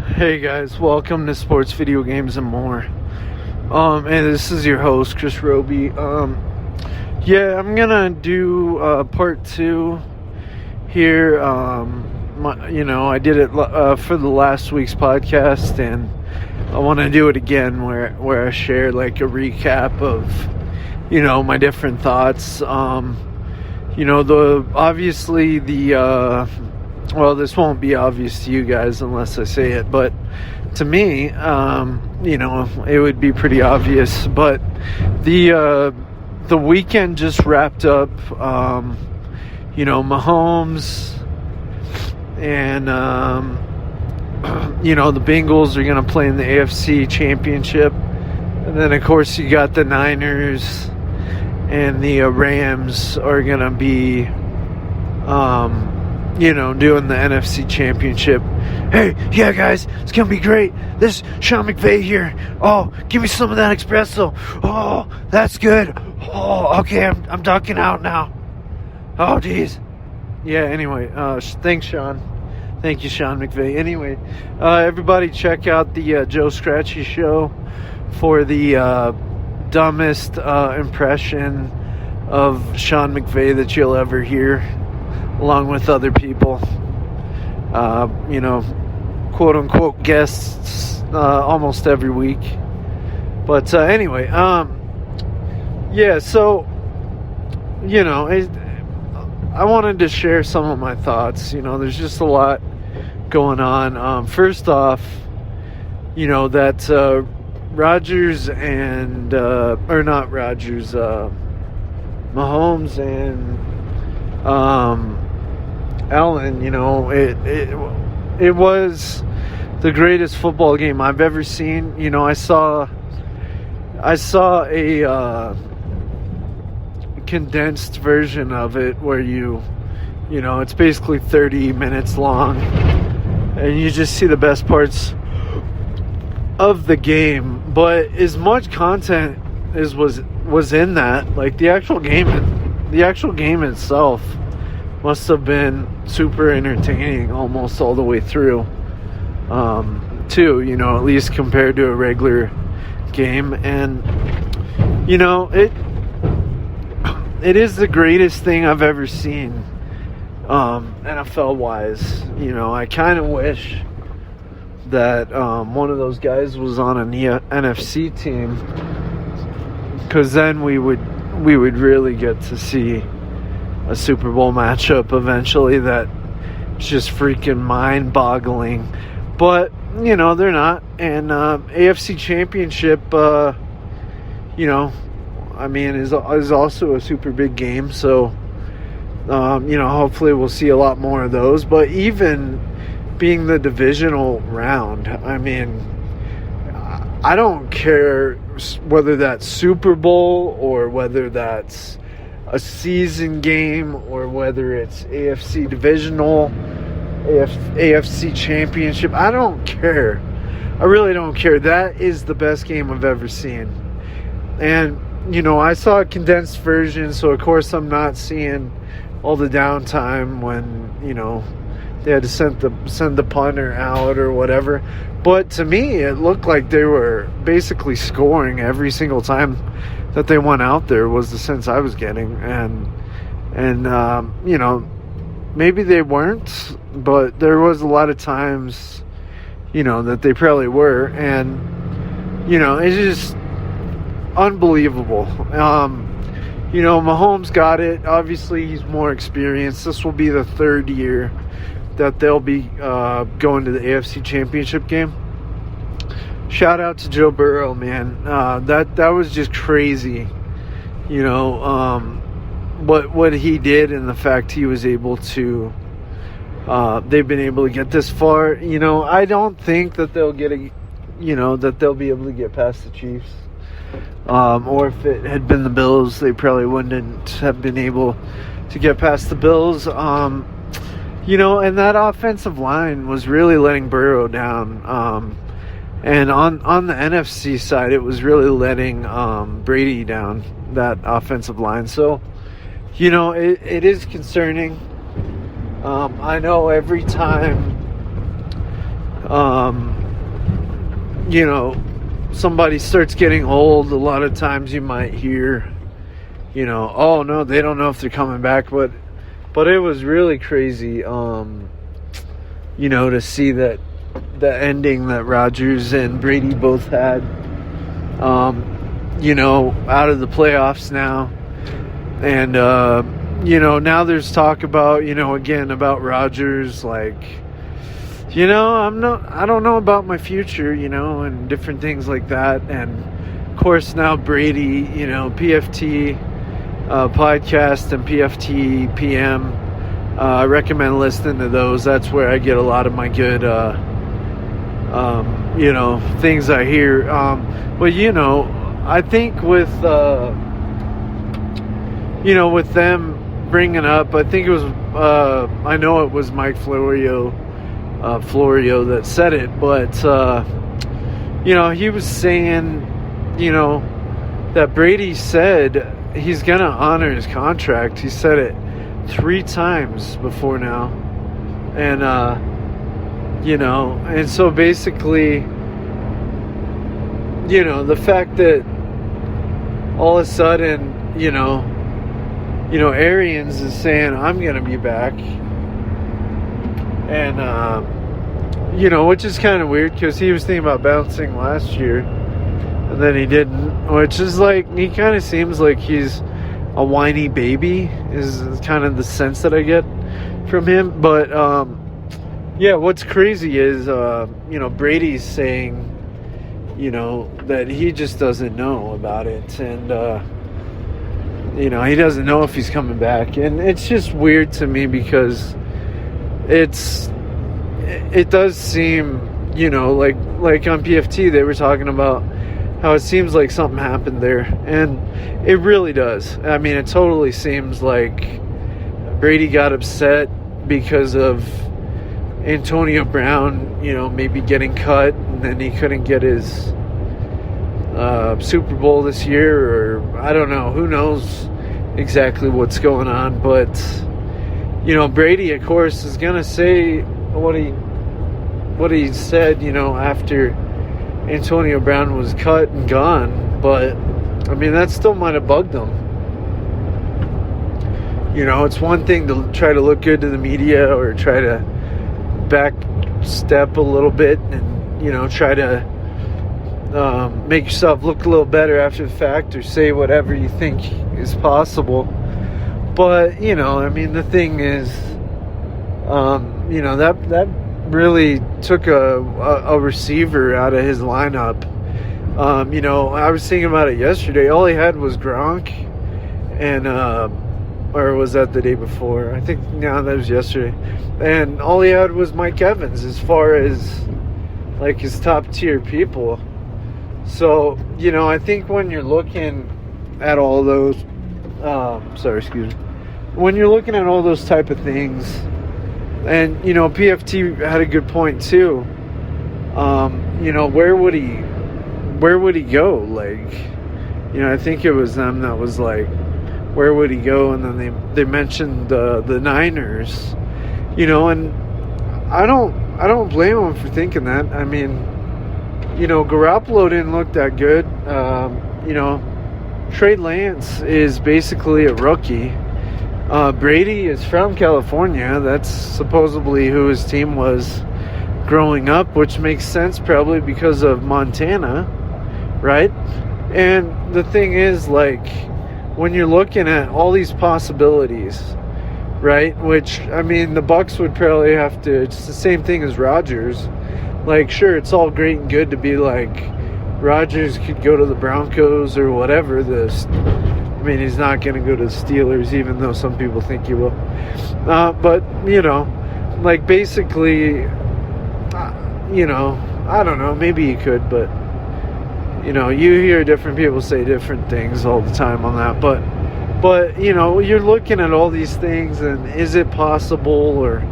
Hey guys, welcome to Sports, Video Games, and More. And this is your host, Chris Roby. Yeah, I'm gonna do part 2 here. I did it for the last week's podcast, and I want to do it again where I share like a recap of my different thoughts. This won't be obvious to you guys unless I say it, but to me, it would be pretty obvious. But the weekend just wrapped up. Mahomes and the Bengals are going to play in the AFC Championship, and then of course you got the Niners and the Rams are going to be doing the NFC Championship. Hey, yeah, guys, it's going to be great. This is Sean McVay here. Oh, give me some of that espresso. Oh, that's good. Oh, okay, I'm ducking out now. Oh, geez. Yeah, anyway, thanks, Sean. Thank you, Sean McVay. Anyway, everybody check out the Joe Scratchy Show for the dumbest impression of Sean McVay that you'll ever hear, along with other people, quote unquote guests, almost every week. But anyway, I wanted to share some of my thoughts. There's just a lot going on. First off, that Rodgers and Mahomes and Allen, it was the greatest football game I've ever seen. I saw a condensed version of it where it's basically 30 minutes long, and you just see the best parts of the game. But as much content as was in that, like the actual game itself must have been super entertaining almost all the way through, too, at least compared to a regular game. And it is the greatest thing I've ever seen, NFL wise. I kind of wish that one of those guys was on an NFC team, because then we would really get to see a Super Bowl matchup eventually that's just freaking mind-boggling. But they're not. And AFC Championship is also a super big game. So hopefully we'll see a lot more of those. But even being the divisional round, I don't care whether that's Super Bowl or whether that's a season game or whether it's AFC divisional, AFC Championship. I don't care. I really don't care. That is the best game I've ever seen. And I saw a condensed version, so of course I'm not seeing all the downtime when they had to send the punter out or whatever. But to me, it looked like they were basically scoring every single time that they went out there, was the sense I was getting. And maybe they weren't, but there was a lot of times, that they probably were. And, it's just unbelievable. Mahomes got it. Obviously, he's more experienced. This will be the third year that they'll be going to the AFC Championship game. Shout out to Joe Burrow, man. That was just crazy. What he did, and the fact he was able to. They've been able to get this far. I don't think that they'll be able to get past the Chiefs. Or if it had been the Bills, they probably wouldn't have been able to get past the Bills. And that offensive line was really letting Burrow down. And on the NFC side, it was really letting Brady down, that offensive line. So, it is concerning. I know every time somebody starts getting old, a lot of times you might hear, oh no, they don't know if they're coming back, but it was really crazy, to see that the ending that Rodgers and Brady both had, out of the playoffs now, and now there's talk about, again about Rodgers, like, I don't know about my future, and different things like that. And of course now Brady, PFT podcast and PFT PM. I recommend listening to those. That's where I get a lot of my good, things I hear. But I think with, with them bringing up, I think it was, I know it was Mike Florio that said it, but he was saying, that Brady said he's gonna honor his contract. He said it 3 times before now, and and so basically, the fact that all of a sudden, Arians is saying I'm gonna be back. And, which is kind of weird because he was thinking about bouncing last year and then he didn't, which is like, he kind of seems like he's a whiny baby is kind of the sense that I get from him. But, what's crazy is, Brady's saying, that he just doesn't know about it. And, he doesn't know if he's coming back. And it's just weird to me because it does seem, like on PFT they were talking about how it seems like something happened there, and it really does. I mean, it totally seems like Brady got upset because of Antonio Brown, maybe getting cut, and then he couldn't get his Super Bowl this year, or I don't know, who knows exactly what's going on, but Brady, of course, is going to say what he said, after Antonio Brown was cut and gone. But, I mean, that still might have bugged him. It's one thing to try to look good to the media or try to backstep a little bit and, try to make yourself look a little better after the fact or say whatever you think is possible. But, I mean, the thing is, that really took a receiver out of his lineup. I was thinking about it yesterday. All he had was Gronk, and, or was that the day before? I think, that was yesterday. And all he had was Mike Evans as far as, like, his top tier people. So, I think when you're looking at all those, when you're looking at all those type of things, and PFT had a good point too. Where would he go? Like, I think it was them that was like, where would he go? And then they mentioned the Niners. And I don't blame them for thinking that. I mean, Garoppolo didn't look that good. Trey Lance is basically a rookie. Brady is from California. That's supposedly who his team was growing up, which makes sense probably because of Montana, right? And the thing is, like, when you're looking at all these possibilities, right, which, I mean, the Bucs would probably have to, it's the same thing as Rodgers. Like, sure, it's all great and good to be like, Rodgers could go to the Broncos or whatever. I mean, he's not going to go to the Steelers, even though some people think he will. But, like, basically, I don't know, maybe he could, but, you hear different people say different things all the time on that. But you're looking at all these things, and is it possible, or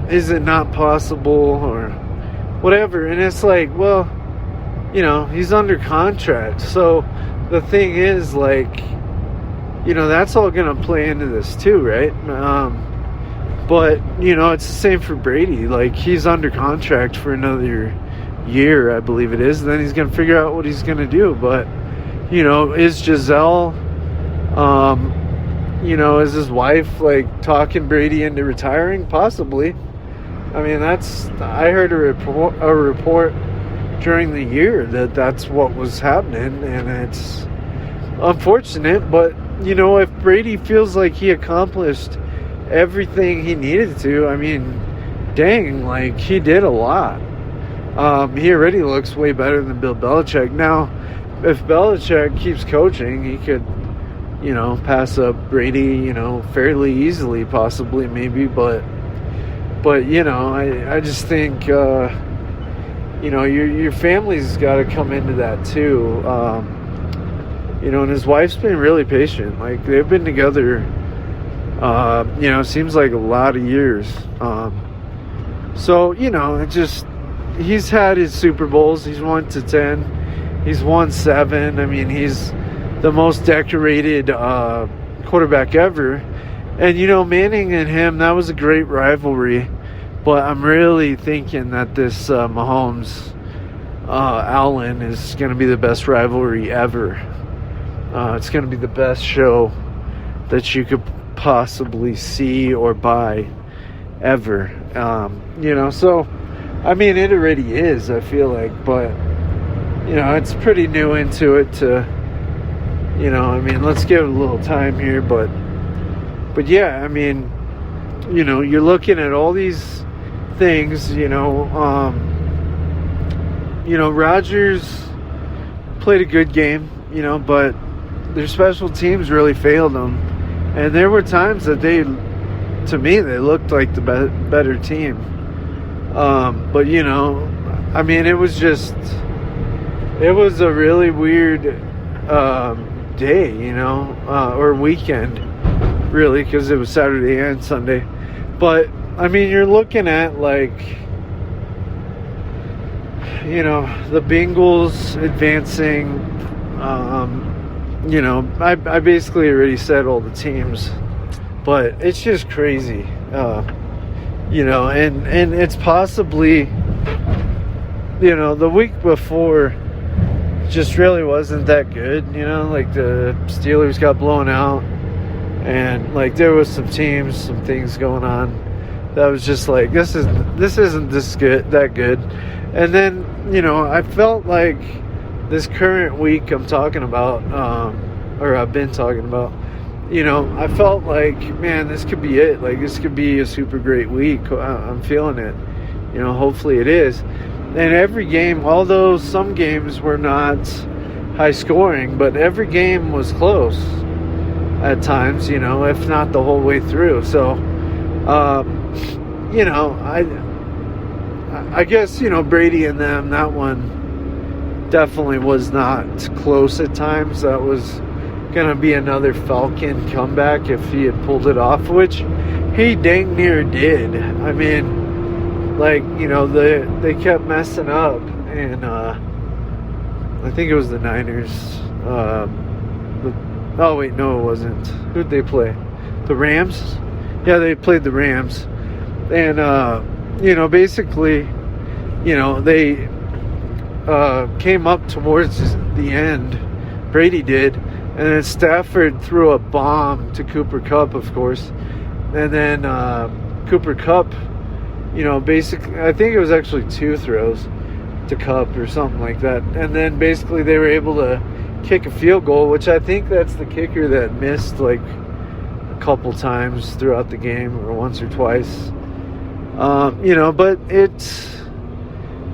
is it not possible, or whatever? And it's like, well, he's under contract. So the thing is, like, that's all going to play into this too, right? But, it's the same for Brady. Like, he's under contract for another year, I believe it is. And then he's going to figure out what he's going to do. But, is Giselle, is his wife, like, talking Brady into retiring? Possibly. I mean, I heard a report during the year that's what was happening, and it's unfortunate. But, if Brady feels like he accomplished everything he needed to, I mean, dang, like, he did a lot. He already looks way better than Bill Belichick. Now, if Belichick keeps coaching, he could, pass up Brady, fairly easily, possibly, maybe. But I just think, your family's got to come into that too. And his wife's been really patient. Like, they've been together, seems like a lot of years. So, he's had his Super Bowls. He's won to 10. He's won 7. I mean, he's the most decorated quarterback ever. And, Manning and him, that was a great rivalry. But I'm really thinking that this Mahomes Allen is going to be the best rivalry ever. It's going to be the best show that you could possibly see or buy ever. So, I mean, it already is, I feel like. But, it's pretty new into it to, let's give it a little time here. But yeah, I mean, you're looking at all these things, Rodgers played a good game, but their special teams really failed them. And there were times that to me, they looked like the better team. But, I mean, it was a really weird day, or weekend, really, because it was Saturday and Sunday. But, I mean, you're looking at, like, the Bengals advancing. I basically already said all the teams, but it's just crazy. And it's possibly, the week before just really wasn't that good, like the Steelers got blown out, and like there was some things going on that was just like, this isn't that good. And then, I felt like this current week I'm talking about, or I've been talking about, I felt like, man, this could be it. Like, this could be a super great week. I'm feeling it. Hopefully it is. And every game, although some games were not high scoring, but every game was close at times, if not the whole way through. So, I guess, Brady and them, that one definitely was not close at times. That was going to be another Falcon comeback if he had pulled it off, which he dang near did. I mean, like, they kept messing up, and I think it was the Niners. Oh, wait, no, it wasn't. Who'd they play? The Rams? Yeah, they played the Rams. And, basically, they came up towards the end. Brady did. And then Stafford threw a bomb to Cooper Kupp, of course. And then Cooper Kupp, basically, I think it was actually 2 throws to Kupp or something like that. And then basically they were able to kick a field goal, which I think that's the kicker that missed like a couple times throughout the game, or once or twice. But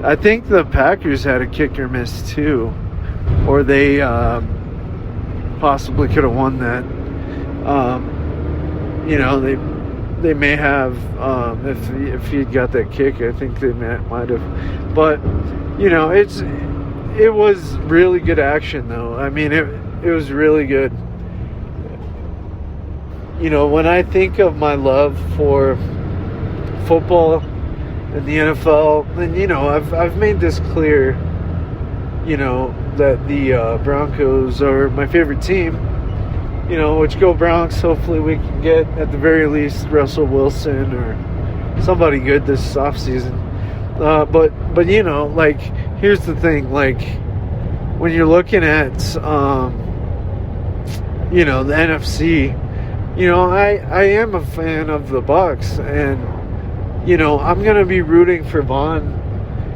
I think the Packers had a kicker miss too, or they possibly could have won that. They may have, if he'd got that kick, I think they might have. But it was really good action, though. I mean, it was really good. When I think of my love for football and the NFL, and I've made this clear, that the Broncos are my favorite team. Which go Bronx. Hopefully we can get, at the very least, Russell Wilson or somebody good this offseason. But you know, like, here's the thing, like, when you're looking at you know, the NFC, you know, I am a fan of the Bucks, and you know, I'm gonna be rooting for Vaughn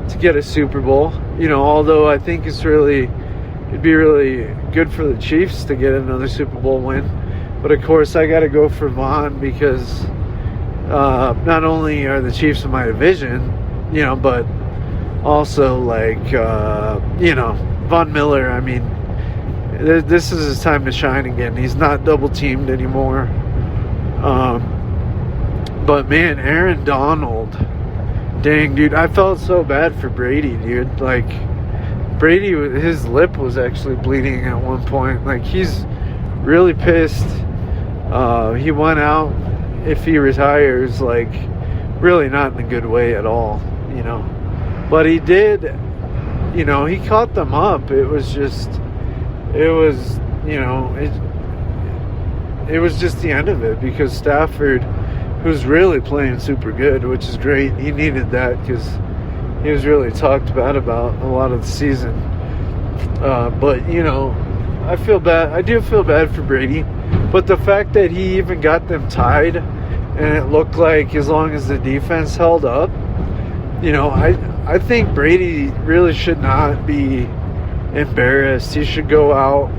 to get a Super Bowl. You know, although I think it'd be really good for the Chiefs to get another Super Bowl win. But of course, I got to go for Vaughn because not only are the Chiefs in my division, you know, but also, like, you know, Von Miller, I mean, this is his time to shine again. He's not double teamed anymore. But man, Aaron Donald, dang, dude, I felt so bad for Brady, dude. Like, Brady, his lip was actually bleeding at one point. Like, he's really pissed. He went out, if he retires, like, really not in a good way at all, you know. But he did, you know, he caught them up. It was, you know, it was just the end of it, because Stafford, who's really playing super good, which is great. He needed that because he was really talked bad about a lot of the season. But, you know, I feel bad. I do feel bad for Brady. But the fact that he even got them tied, and it looked like as long as the defense held up, you know, I think Brady really should not be embarrassed. He should go out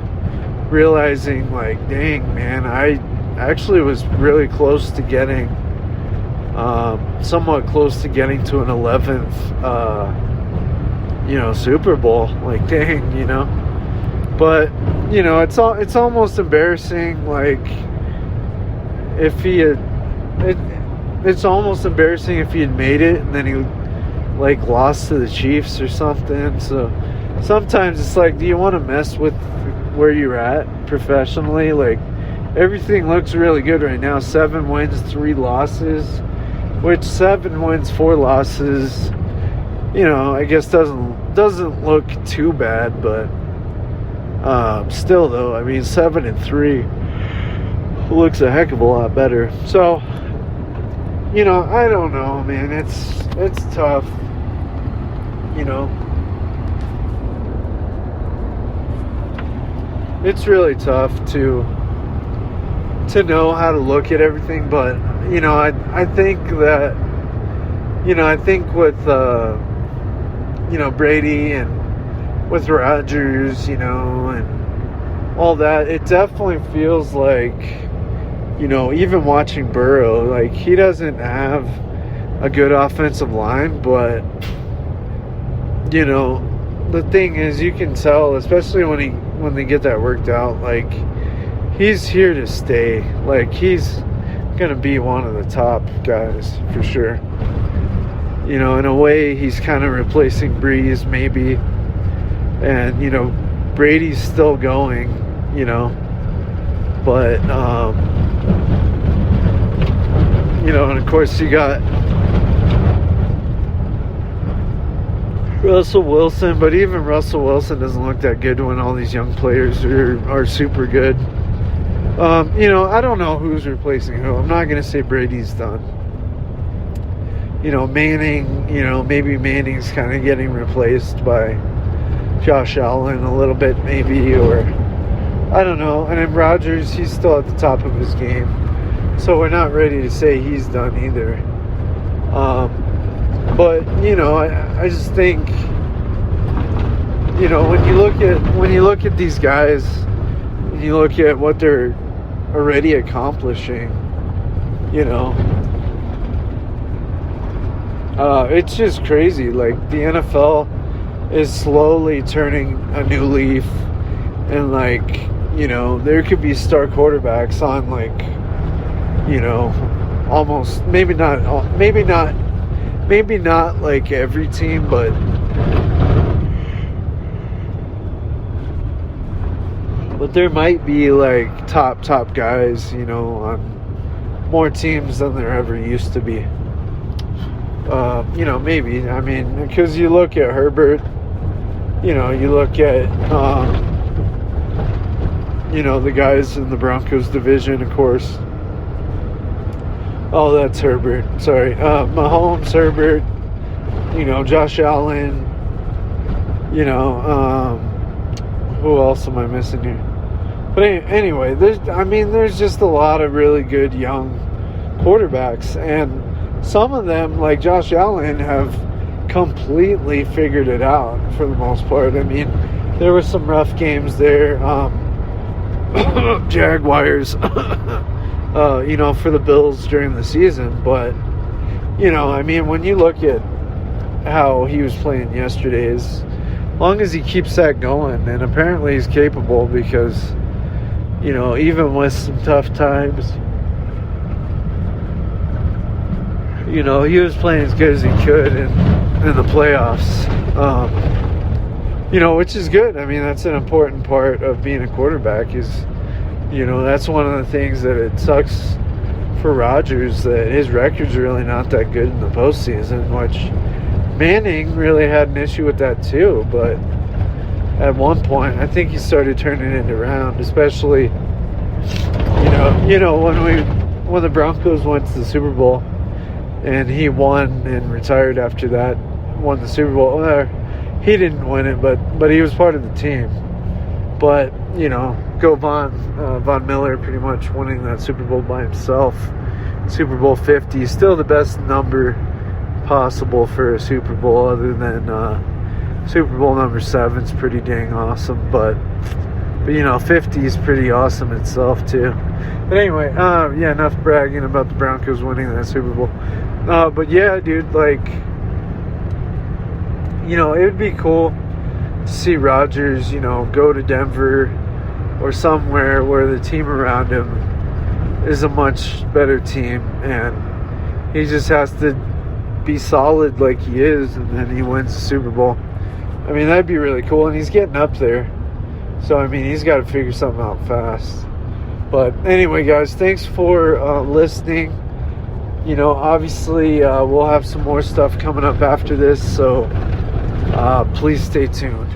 realizing, like, dang, man, I actually was really close to getting, somewhat close to getting to an 11th, you know, Super Bowl. Like, dang, you know. But, you know, it's almost embarrassing, like, if he had, it's almost embarrassing if he had made it and then he, like, lost to the Chiefs or something. So sometimes it's like, do you want to mess with where you're at professionally? Like, everything looks really good right now. 7 wins, 3 losses, which 7 wins, 4 losses, you know, I guess doesn't look too bad, but still though, I mean, 7-3 looks a heck of a lot better. So, you know, I don't know, man. It's tough, you know. It's really tough to know how to look at everything, but you know, I think that, you know, I think with you know, Brady and with Rodgers, you know, and all that, it definitely feels like, you know, even watching Burrow, like, he doesn't have a good offensive line, but you know, the thing is, you can tell, especially when they get that worked out, like, he's here to stay. Like, he's gonna be one of the top guys for sure. You know, in a way, he's kind of replacing Breeze, maybe. And, you know, Brady's still going, you know. But, you know, and of course you got Russell Wilson, but even Russell Wilson doesn't look that good when all these young players are super good. You know, I don't know who's replacing who. I'm not going to say Brady's done. You know, Manning, you know, maybe Manning's kind of getting replaced by Josh Allen a little bit, maybe, or I don't know. And then Rodgers, he's still at the top of his game. So we're not ready to say he's done either. But, you know, I just think, you know, when you look at these guys, and you look at what they're already accomplishing, you know, it's just crazy. Like, the NFL is slowly turning a new leaf, and, like, you know, there could be star quarterbacks on, like, you know, almost maybe not like every team, but there might be like top guys, you know, on more teams than there ever used to be. You know, maybe. I mean, because you look at Herbert, you know, you look at you know, the guys in the Broncos division, of course. Oh, that's Herbert. Sorry. Mahomes, Herbert, Josh Allen, who else am I missing here? But anyway, there's just a lot of really good young quarterbacks, and some of them, like Josh Allen, have completely figured it out for the most part. I mean, there were some rough games there. Jaguars, for the Bills during the season, but when you look at how he was playing yesterday, as long as he keeps that going, and apparently he's capable, because even with some tough times, he was playing as good as he could in the playoffs, which is good. I mean, that's an important part of being a quarterback, is that's one of the things that it sucks for Rodgers, that his record's really not that good in the postseason, which Manning really had an issue with that too, but at one point I think he started turning it around, especially when the Broncos went to the Super Bowl and he won and retired after that, won the Super Bowl. He didn't win it, but he was part of the team. But go Von Miller, pretty much winning that Super Bowl by himself. Super Bowl 50, still the best number possible for a Super Bowl, other than Super Bowl number 7 is pretty dang awesome. But 50 is pretty awesome itself too. But anyway, enough bragging about the Broncos winning that Super Bowl. But yeah, dude, it would be cool to see Rodgers, go to Denver or somewhere where the team around him is a much better team, and he just has to be solid like he is, and then he wins the Super Bowl. I mean, that'd be really cool, and he's getting up there. So, I mean, he's got to figure something out fast. But anyway, guys, thanks for listening. Obviously, we'll have some more stuff coming up after this, so please stay tuned.